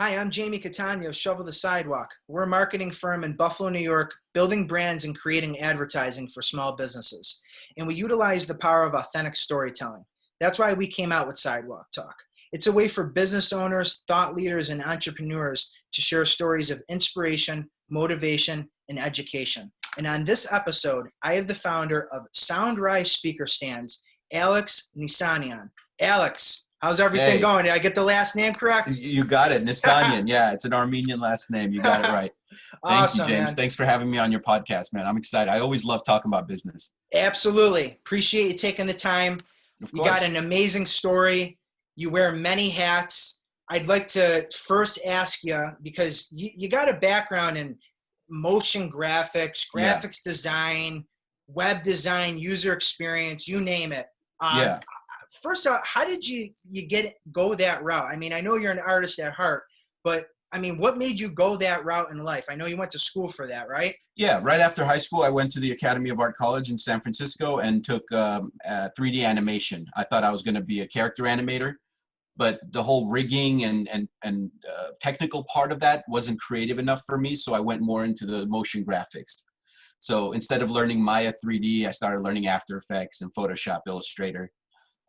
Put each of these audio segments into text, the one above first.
Hi, I'm Jamie Catania of Shovel the Sidewalk. We're a marketing firm in Buffalo, New York, building brands and creating advertising for small businesses. And we utilize the power of authentic storytelling. That's why we came out with Sidewalk Talk. It's a way for business owners, thought leaders, and entrepreneurs to share stories of inspiration, motivation, and education. And on this episode, I have the founder of Soundrise speaker stands, Alex Nisanian. Alex, how's everything Hey, going? Did I get the last name correct? you got it. Nisanian. Yeah, it's an Armenian last name. You got it right. Thank you, Awesome, James. man. Thanks for having me on your podcast, man. I'm excited. I always love talking about business. Absolutely. Appreciate you taking the time. Of You got course. an amazing story. You wear many hats. I'd like to first ask you, because you got a background in motion graphics, Yeah. graphics design, web design, user experience, you name it. Um, Yeah. First off, how did you go that route? I mean, I know you're an artist at heart, but I mean, what made you go that route in life? I know you went to school for that, right? Yeah. Right after high school, I went to the Academy of Art College in San Francisco and took 3D animation. I thought I was going to be a character animator, but the whole rigging and technical part of that wasn't creative enough for me. So I went more into the motion graphics. So instead of learning Maya 3D, I started learning After Effects and Photoshop, Illustrator.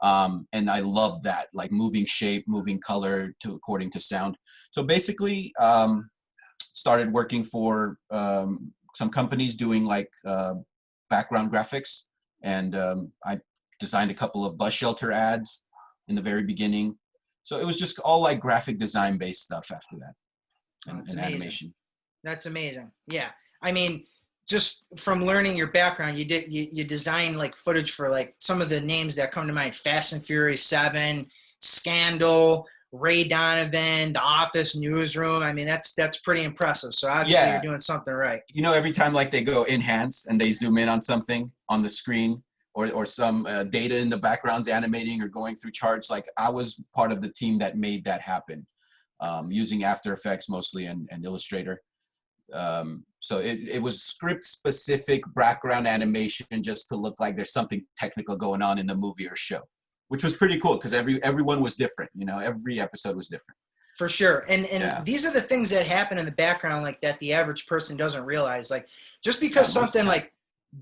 And I love that, like moving shape, moving color to according to sound. So basically, started working for some companies doing like background graphics, and I designed a couple of bus shelter ads in the very beginning. So it was just all like graphic design based stuff after that, Oh, that's and amazing. animation. That's amazing. Yeah. I mean, just from learning your background, you design like footage for like some of the names that come to mind: Fast and Furious 7, Scandal, Ray Donovan, The Office, Newsroom. I mean, that's pretty impressive. So obviously you're Yeah, doing something right. every time like they go enhance and they zoom in on something on the screen, or some data in the background's animating or going through charts, like I was part of the team that made that happen, using After Effects mostly and Illustrator. So it was script specific background animation just to look like there's something technical going on in the movie or show, which was pretty cool because everyone was different. Every episode was different. For sure. And Yeah, these are the things that happen in the background, like that the average person doesn't realize. Like just yeah, because most of something the time. like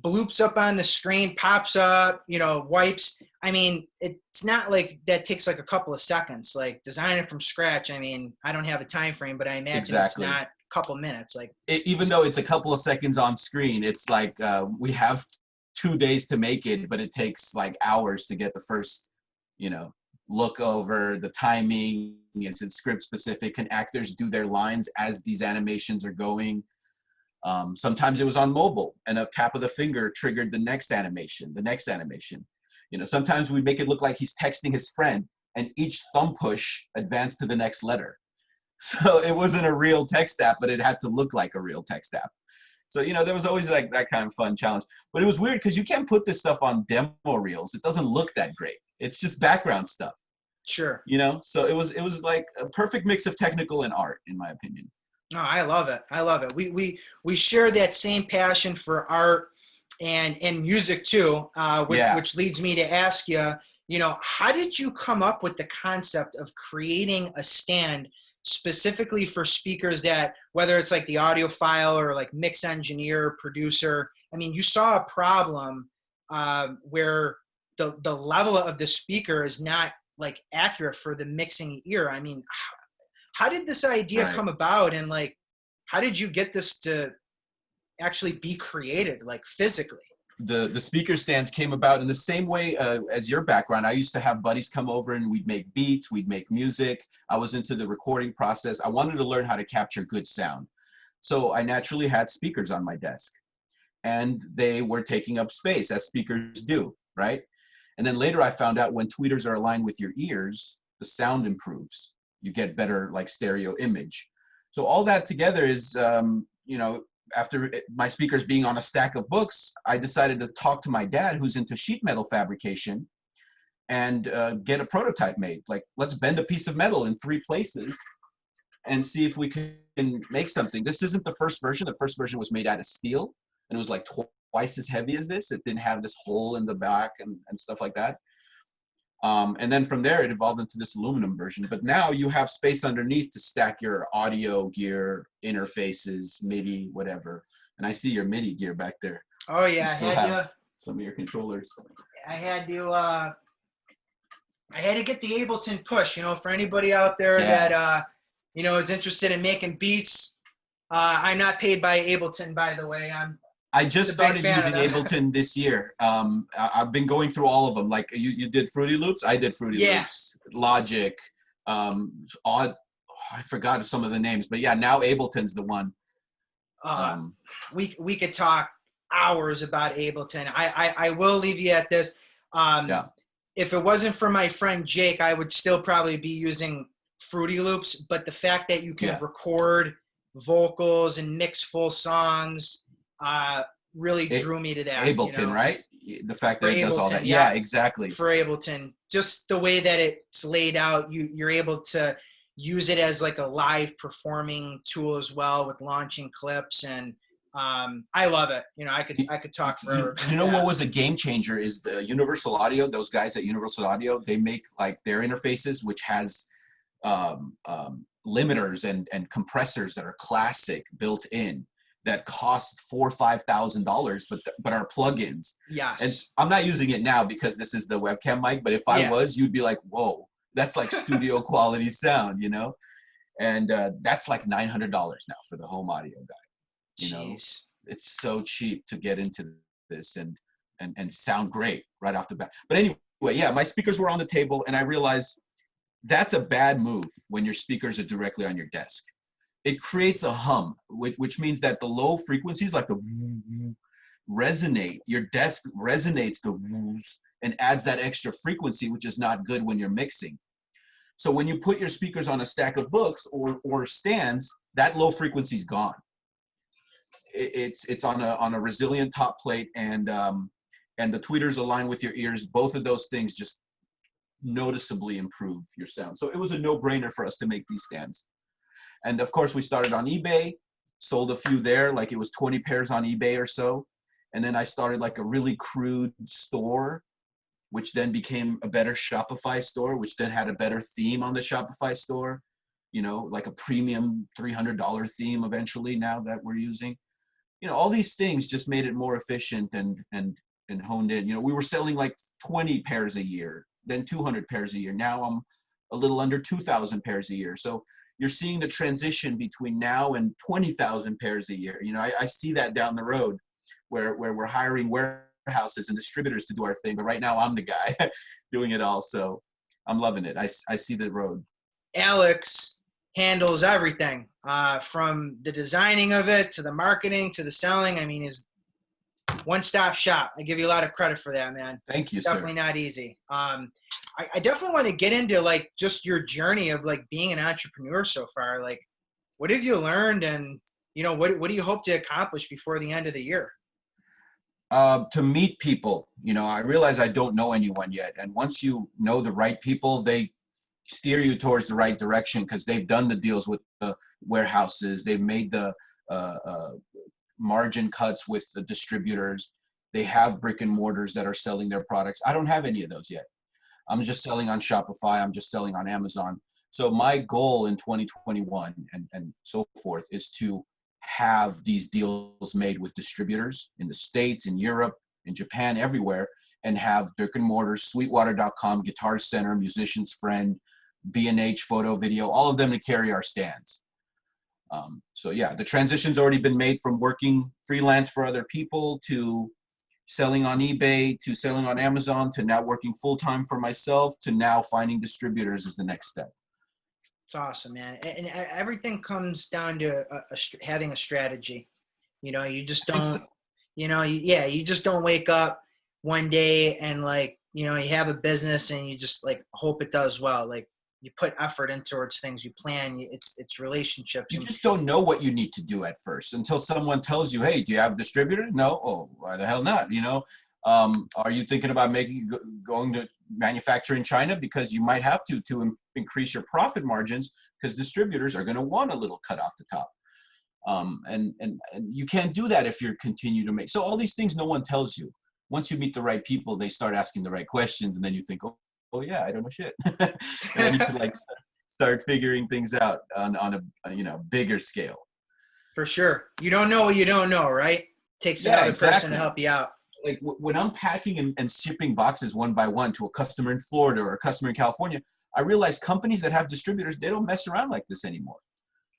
bloops up on the screen, pops up, wipes. I mean, it's not like that takes like a couple of seconds. Like designing from scratch. I mean, I don't have a time frame, but I imagine it's Exactly. not a couple minutes. Like Even though it's a couple of seconds on screen, it's like we have 2 days to make it, but it takes like hours to get the first, you know, look over the timing. Is it script specific? Can actors do their lines as these animations are going? Sometimes it was on mobile, and a tap of the finger triggered the next animation, the next animation. Sometimes we make it look like he's texting his friend, and each thumb push advanced to the next letter. So it wasn't a real text app, but it had to look like a real text app. So, there was always like that kind of fun challenge. But it was weird because you can't put this stuff on demo reels. It doesn't look that great. It's just background stuff, sure. So it was like a perfect mix of technical and art, in my opinion. No, I love it. I love it. We share that same passion for art and music too, Yeah. which leads me to ask you, how did you come up with the concept of creating a stand specifically for speakers that, whether it's like the audiophile or like mix engineer, producer, I mean, you saw a problem where the level of the speaker is not like accurate for the mixing ear. I mean, how did this idea Right. come about, and like how did you get this to actually be created like physically? The speaker stands came about in the same way as your background. I used to have buddies come over and we'd make beats, we'd make music. I was into the recording process. I wanted to learn how to capture good sound. So I naturally had speakers on my desk, and they were taking up space as speakers do, right? And then later I found out when tweeters are aligned with your ears, the sound improves. You get better like stereo image. So all that together is, after my speakers being on a stack of books, I decided to talk to my dad, who's into sheet metal fabrication, and get a prototype made. Like, let's bend a piece of metal in 3 places and see if we can make something. This isn't the first version. The first version was made out of steel, and it was like twice as heavy as this. It didn't have this hole in the back and stuff like that. And then from there, it evolved into this aluminum version. But now you have space underneath to stack your audio gear, interfaces, MIDI, whatever. And I see your MIDI gear back there. Oh yeah, You still have some of your controllers. I had to get the Ableton push. You know, for anybody out there that you know, is interested in making beats. I'm not paid by Ableton, by the way. I just started using Ableton this year. I've been going through all of them. Like you did Fruity Loops, I did Fruity Loops, Logic, I forgot some of the names, but yeah, now Ableton's the one. We could talk hours about Ableton. I will leave you at this. If it wasn't for my friend Jake, I would still probably be using Fruity Loops. But the fact that you can record vocals and mix full songs really drew me to that. Ableton, you know? Right? The fact that it does all that. Yeah, exactly. For Ableton, just the way that it's laid out, you're able to use it as like a live performing tool as well with launching clips, and I love it. You know, I could talk forever. You know what was a game changer is the Universal Audio. Those guys at Universal Audio, they make like their interfaces, which has limiters and compressors that are classic built in that cost $4,000 or $5,000, but are plugins. Yes. And I'm not using it now because this is the webcam mic, but if I was, you'd be like, whoa, that's like studio quality sound, you know? And that's like $900 now for the home audio guy. You know, it's so cheap to get into this and sound great right off the bat. But anyway, yeah, my speakers were on the table, and I realized that's a bad move when your speakers are directly on your desk. It creates a hum, which means that the low frequencies, like the resonate, your desk resonates the and adds that extra frequency, which is not good when you're mixing. So when you put your speakers on a stack of books or stands, that low frequency is gone. It's on a resilient top plate, and the tweeters align with your ears. Both of those things just noticeably improve your sound. So it was a no-brainer for us to make these stands. And of course, we started on eBay, sold a few there, like it was 20 pairs on eBay or so. And then I started like a really crude store, which then became a better Shopify store, which then had a better theme on the Shopify store, you know, like a premium $300 theme eventually now that we're using. You know, all these things just made it more efficient and honed in. You know, we were selling like 20 pairs a year, then 200 pairs a year. Now I'm a little under 2,000 pairs a year. So you're seeing the transition between now and 20,000 pairs a year. You know, I see that down the road where we're hiring warehouses and distributors to do our thing. But right now I'm the guy doing it all. So I'm loving it. I see the road. Alex handles everything from the designing of it to the marketing to the selling. I mean, is one-stop shop. I give you a lot of credit for that, man. Thank you, Definitely not easy. I definitely want to get into like just your journey of like being an entrepreneur so far. Like, what have you learned, and you know, what do you hope to accomplish before the end of the year? To meet people. You know, I realize I don't know anyone yet, and once you know the right people, they steer you towards the right direction because they've done the deals with the warehouses. They've made the margin cuts with the distributors. They have brick and mortars that are selling their products. I don't have any of those yet. I'm just selling on Shopify. I'm just selling on Amazon. So my goal in 2021 and so forth is to have these deals made with distributors in the States, in Europe, in Japan, everywhere, and have brick and mortars, Sweetwater.com, Guitar Center, Musician's Friend, B&H, Photo Video, all of them to carry our stands. So yeah, the transition's already been made from working freelance for other people to selling on eBay to selling on Amazon to now working full-time for myself to now finding distributors is the next step. It's awesome, man. And everything comes down to having a strategy. You know, you just don't, you know, you just don't wake up one day and like, you know, you have a business and you just like hope it does well. Like, you put effort in towards things, you plan, it's relationships. You just don't know what you need to do at first until someone tells you, hey, do you have distributors? No. Oh, why the hell not? You know, are you thinking about going to manufacture in China? Because you might have to increase your profit margins because distributors are going to want a little cut off the top. And you can't do that if you continue to make. So all these things no one tells you. Once you meet the right people, they start asking the right questions, and then you think, oh yeah, I don't know shit. And I need to like start figuring things out on a bigger scale. For sure. You don't know what you don't know, right? Takes Yeah, another person to exactly. help you out. Like when I'm packing and shipping boxes one by one to a customer in Florida or a customer in California, I realize companies that have distributors, they don't mess around like this anymore.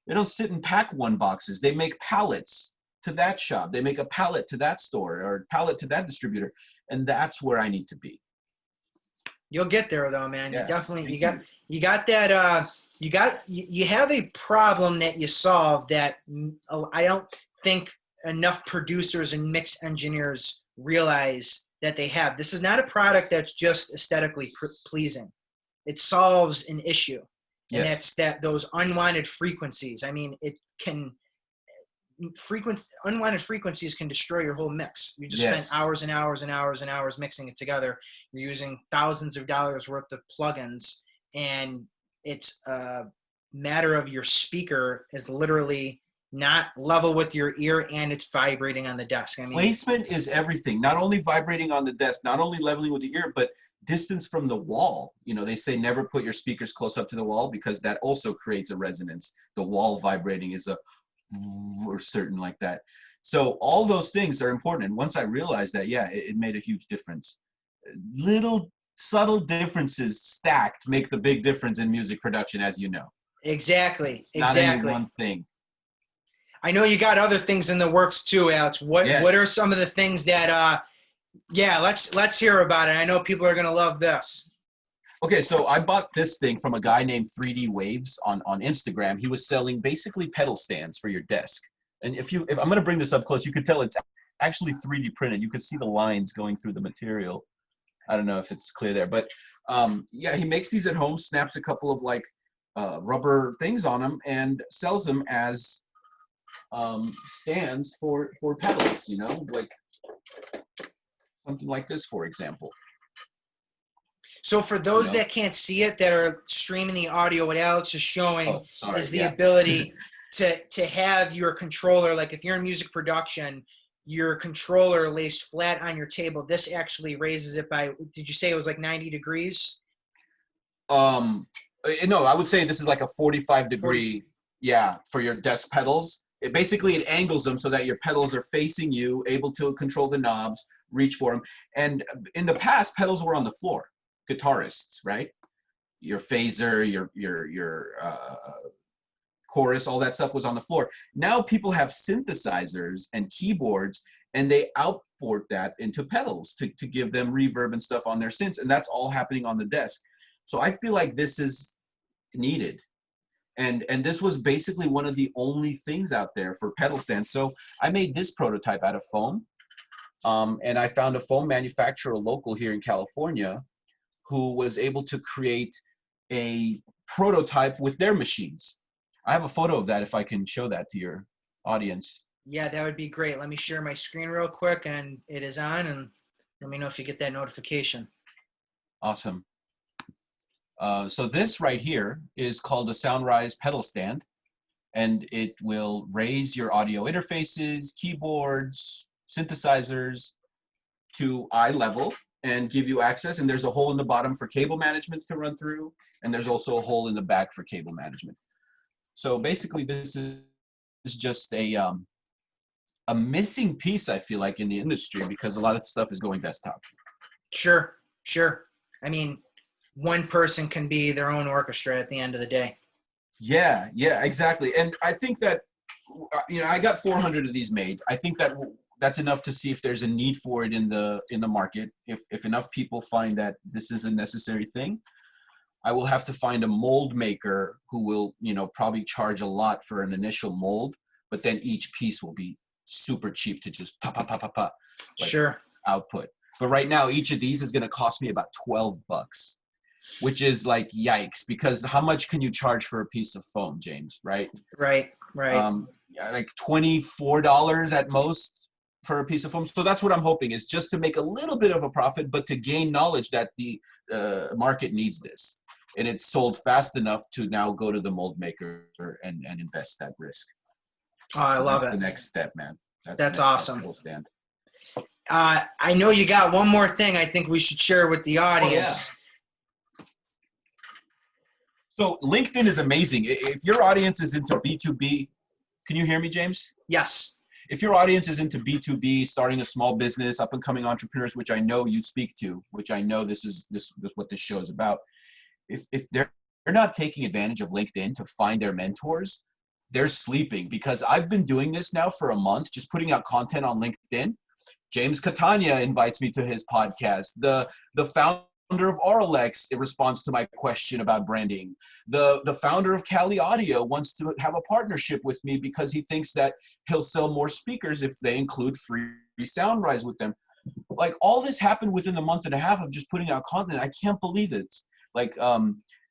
They don't sit and pack one boxes. They make pallets to that shop. They make a pallet to that store or pallet to that distributor. And that's where I need to be. You'll get there though, man. Yeah, You definitely, you got that, you have a problem that you solve that I don't think enough producers and mix engineers realize that they have. This is not a product that's just aesthetically pleasing. It solves an issue. And yes. that's those unwanted frequencies. I mean, unwanted frequencies can destroy your whole mix. You just spent hours and hours and hours and hours mixing it together. You're using thousands of dollars worth of plugins, and it's a matter of your speaker is literally not level with your ear, and it's vibrating on the desk. I mean, placement is everything. Not only vibrating on the desk, not only leveling with the ear, but distance from the wall. They say never put your speakers close up to the wall because that also creates a resonance. The wall vibrating is or certain like that. So all those things are important. And once I realized that, yeah, it made a huge difference. Little subtle differences stacked make the big difference in music production, as you know. Exactly. Not any one thing. I know you got other things in the works too, Alex. What are some of the things that let's hear about it. I know people are gonna love this. Okay, so I bought this thing from a guy named 3D Waves on Instagram. He was selling basically pedal stands for your desk. And if I'm going to bring this up close, you could tell it's actually 3D printed. You could see the lines going through the material. I don't know if it's clear there, but yeah, he makes these at home, snaps a couple of like rubber things on them and sells them as stands for pedals, like something like this, for example. So for those that can't see it, that are streaming the audio, what Alex is showing is the ability to have your controller, like if you're in music production, your controller lays flat on your table. This actually raises it by, did you say it was like 90 degrees? No, I would say this is like a 45 degree, for your desk pedals. It angles them so that your pedals are facing you, able to control the knobs, reach for them. And in the past, pedals were on the floor. Guitarists, right? Your phaser, your chorus, all that stuff was on the floor. Now people have synthesizers and keyboards, and they outboard that into pedals to give them reverb and stuff on their synths, and that's all happening on the desk. So I feel like this is needed. And this was basically one of the only things out there for pedal stands. So I made this prototype out of foam, and I found a foam manufacturer local here in California who was able to create a prototype with their machines. I have a photo of that if I can show that to your audience. Yeah, that would be great. Let me share my screen real quick, and it is on, and let me know if you get that notification. Awesome. So this right here is called a Soundrise pedal stand, and it will raise your audio interfaces, keyboards, synthesizers to eye level and give you access. And there's a hole in the bottom for cable management to run through, and there's also a hole in the back for cable management. So basically, this is just a missing piece, I feel like, in the industry, because a lot of stuff is going desktop. Sure. I mean, one person can be their own orchestra at the end of the day. Yeah, exactly. And I think that, I got 400 of these made. I think that that's enough to see if there's a need for it in the market. If enough people find that this is a necessary thing, I will have to find a mold maker who will, probably charge a lot for an initial mold, but then each piece will be super cheap to just pop, like output. But right now, each of these is going to cost me about $12, which is like yikes, because how much can you charge for a piece of foam, James? Right. Like $24 at most for a piece of foam. So that's what I'm hoping, is just to make a little bit of a profit, but to gain knowledge that the market needs this. And it's sold fast enough to now go to the mold maker and invest that risk. Oh, I love it. That's the next step, man. That's awesome. Stand. I know you got one more thing I think we should share with the audience. So LinkedIn is amazing. If your audience is into B2B, can you hear me, James? Yes. If your audience is into B2B, starting a small business, up and coming entrepreneurs, which I know you speak to, which I know this is what this show is about. If they're not taking advantage of LinkedIn to find their mentors, they're sleeping, because I've been doing this now for a month, just putting out content on LinkedIn. James Catania invites me to his podcast. The founder of Auralex, it responds to my question about branding. The founder of Cali Audio wants to have a partnership with me because he thinks that he'll sell more speakers if they include free Soundrise with them. Like, all this happened within the month and a half of just putting out content. I can't believe it. Like,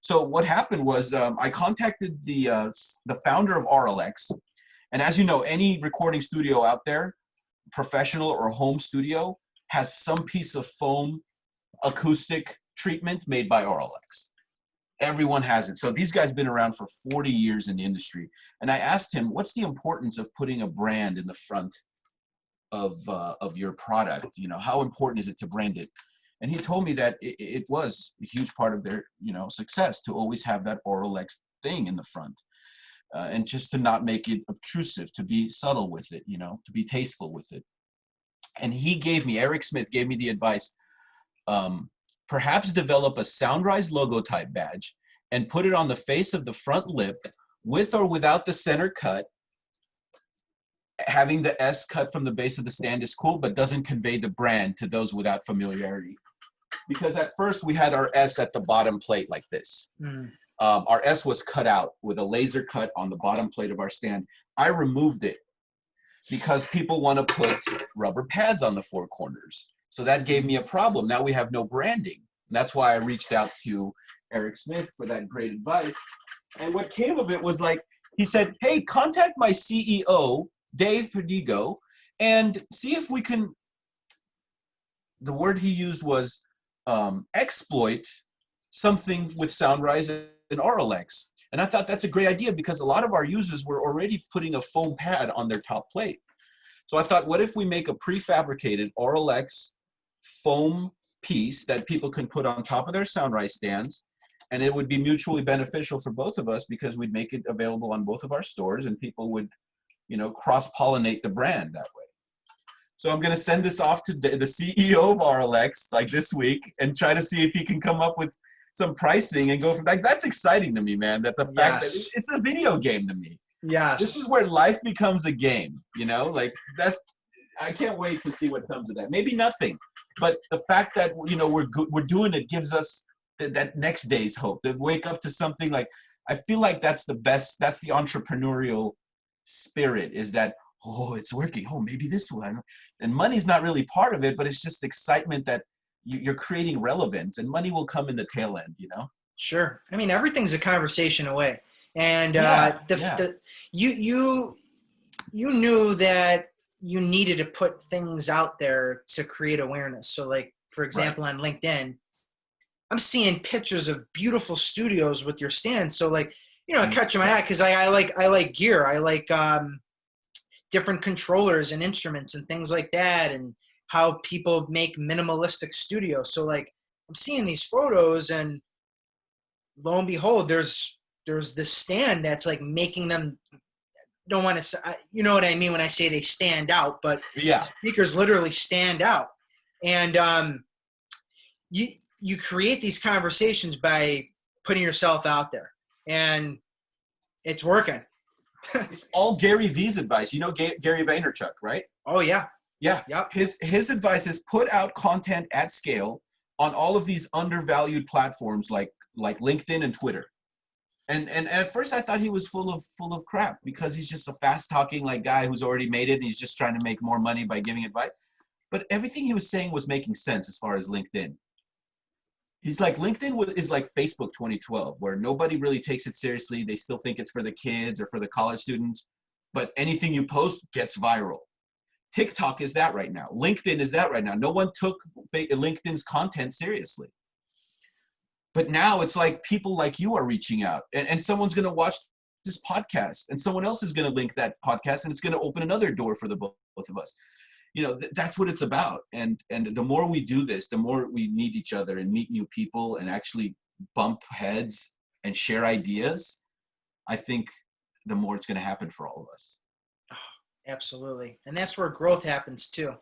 so what happened was I contacted the founder of Auralex, and as you know, any recording studio out there, professional or home studio, has some piece of foam acoustic treatment made by Auralex. Everyone has it. So these guys have been around for 40 years in the industry. And I asked him, what's the importance of putting a brand in the front of your product? You know, how important is it to brand it? And he told me that it was a huge part of their, success to always have that Auralex thing in the front. And just to not make it obtrusive, to be subtle with it, to be tasteful with it. And Eric Smith gave me the advice, perhaps develop a Soundrise logo type badge and put it on the face of the front lip, with or without the center cut. Having the S cut from the base of the stand is cool, but doesn't convey the brand to those without familiarity. Because at first we had our S at the bottom plate like this. Our S was cut out with a laser cut on the bottom plate of our stand. I removed it because people want to put rubber pads on the four corners. So that gave me a problem. Now we have no branding. And that's why I reached out to Eric Smith for that great advice. And what came of it was, like, he said, hey, contact my CEO, Dave Perdigo, and see if we can, the word he used was exploit something with Soundrise and Auralex. And I thought that's a great idea, because a lot of our users were already putting a foam pad on their top plate. So I thought, what if we make a prefabricated Auralex foam piece that people can put on top of their Soundrise stands, and it would be mutually beneficial for both of us, because we'd make it available on both of our stores, and people would, cross-pollinate the brand that way. So I'm going to send this off to the CEO of Auralex, like, this week, and try to see if he can come up with some pricing and go from, like, that's exciting to me, man, that the fact that it's a video game to me. Yes. This is where life becomes a game, like that. I can't wait to see what comes of that. Maybe nothing, but the fact that, we're doing it gives us that next day's hope, to wake up to something. Like, I feel like that's the best, that's the entrepreneurial spirit, is that, oh, it's working. Oh, maybe this will. And money's not really part of it, but it's just excitement that you're creating relevance, and money will come in the tail end, Sure. I mean, everything's a conversation away. And you knew that you needed to put things out there to create awareness. So, like, for example, on LinkedIn, I'm seeing pictures of beautiful studios with your stand. So, like, it catches my eye, because I like gear. I like different controllers and instruments and things like that, and how people make minimalistic studios. So, like, I'm seeing these photos, and lo and behold, there's this stand that's, like, making them, don't want to, you know what I mean when I say they stand out, but yeah, speakers literally stand out. And you create these conversations by putting yourself out there, and it's working. It's all Gary V's advice. Gary Vaynerchuk, right? Oh yeah. Yeah. Yep. His advice is put out content at scale on all of these undervalued platforms like LinkedIn and Twitter. And at first I thought he was full of crap, because he's just a fast talking guy who's already made it, and he's just trying to make more money by giving advice. But everything he was saying was making sense as far as LinkedIn. He's like, LinkedIn is like Facebook 2012, where nobody really takes it seriously. They still think it's for the kids or for the college students, but anything you post gets viral. TikTok is that right now. LinkedIn is that right now. No one took LinkedIn's content seriously. But now it's like people like you are reaching out, and someone's going to watch this podcast, and someone else is going to link that podcast, and it's going to open another door for the both of us. That's what it's about. And the more we do this, the more we meet each other and meet new people and actually bump heads and share ideas, I think the more it's going to happen for all of us. Absolutely. And that's where growth happens too.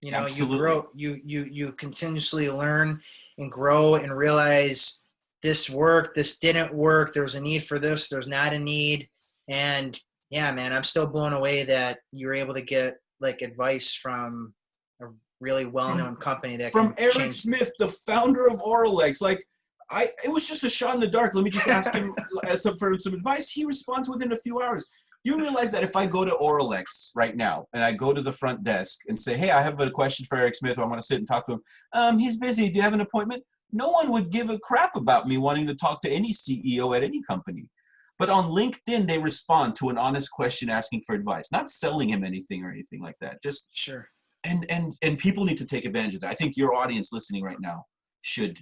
You know, Absolutely. you grow, you continuously learn and grow and realize this worked, this didn't work. There's a need for this. There's not a need. And yeah, man, I'm still blown away that you're able to get like advice from a really well-known company that from can Eric change. Smith, the founder of Oralex. Like, it was just a shot in the dark. Let me just ask him for some advice. He responds within a few hours. You realize that if I go to Oralex right now and I go to the front desk and say, hey, I have a question for Eric Smith, I want to sit and talk to him. He's busy. Do you have an appointment? No one would give a crap about me wanting to talk to any CEO at any company. But on LinkedIn, they respond to an honest question asking for advice, not selling him anything or anything like that. Just Sure. And people need to take advantage of that. I think your audience listening right now should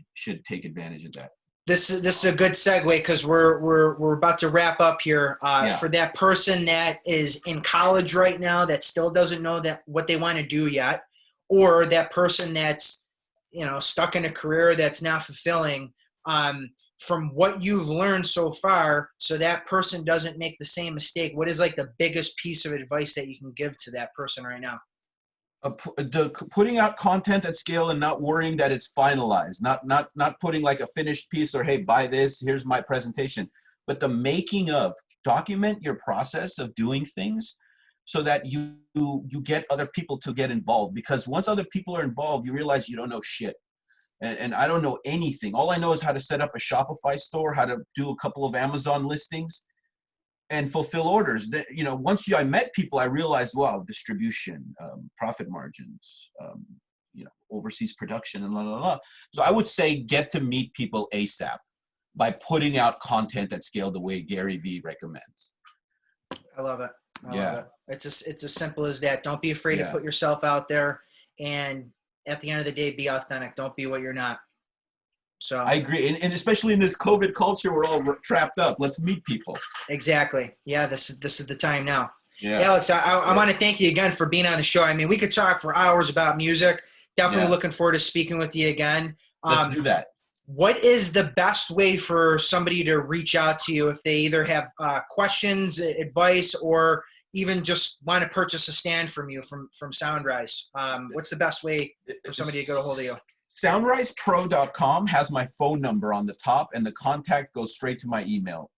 take advantage of that. This is a good segue because we're about to wrap up here. For that person that is in college right now that still doesn't know that what they want to do yet, or that person that's, you know, stuck in a career that's not fulfilling, from what you've learned so far, so that person doesn't make the same mistake, what is like the biggest piece of advice that you can give to that person right now? Putting out content at scale and not worrying that it's finalized, not putting like a finished piece or, hey, buy this, here's my presentation, but the making of, document your process of doing things so that you get other people to get involved. Because once other people are involved, you realize you don't know shit. And I don't know anything. All I know is how to set up a Shopify store, how to do a couple of Amazon listings and fulfill orders. You know, once I met people, I realized, wow, distribution, profit margins, you know, overseas production, and blah, blah, blah. So I would say get to meet people ASAP by putting out content at scale the way Gary Vee recommends. I love it. I love it. It's as simple as that. Don't be afraid to put yourself out there, and at the end of the day, be authentic. Don't be what you're not. So I agree. And especially in this COVID culture, we're all trapped up. Let's meet people. Exactly. Yeah, this is the time now. Yeah. Alex, I want to thank you again for being on the show. I mean, we could talk for hours about music. Definitely looking forward to speaking with you again. Let's do that. What is the best way for somebody to reach out to you if they either have questions, advice, or even just want to purchase a stand from you from Soundrise? What's the best way for somebody to get a hold of you? SoundrisePro.com has my phone number on the top, and the contact goes straight to my email.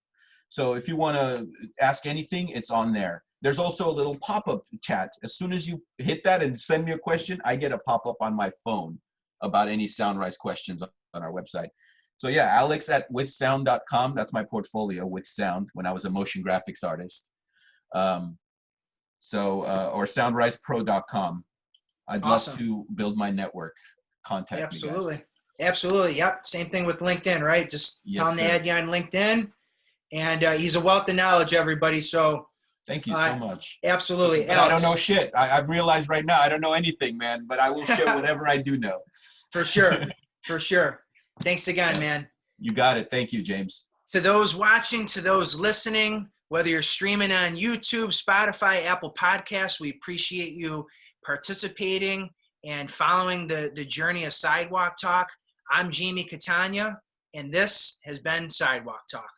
So if you want to ask anything, it's on there. There's also a little pop-up chat. As soon as you hit that and send me a question, I get a pop-up on my phone about any Soundrise questions on our website. So yeah, alex@withsound.com. That's my portfolio, with sound, when I was a motion graphics artist. Or soundrisepro.com. I'd love to build my network. Contact Absolutely. me guys. Absolutely. Yep. Same thing with LinkedIn, right? Just tell him to add you on LinkedIn. And he's a wealth of knowledge, everybody. So thank you so much. Absolutely. I don't know shit. I've realized right now I don't know anything, man, but I will share whatever I do know. For sure. For sure. Thanks again, man. You got it. Thank you, James. To those watching, to those listening, whether you're streaming on YouTube, Spotify, Apple Podcasts, we appreciate you participating and following the journey of Sidewalk Talk. I'm Jamie Catania, and this has been Sidewalk Talk.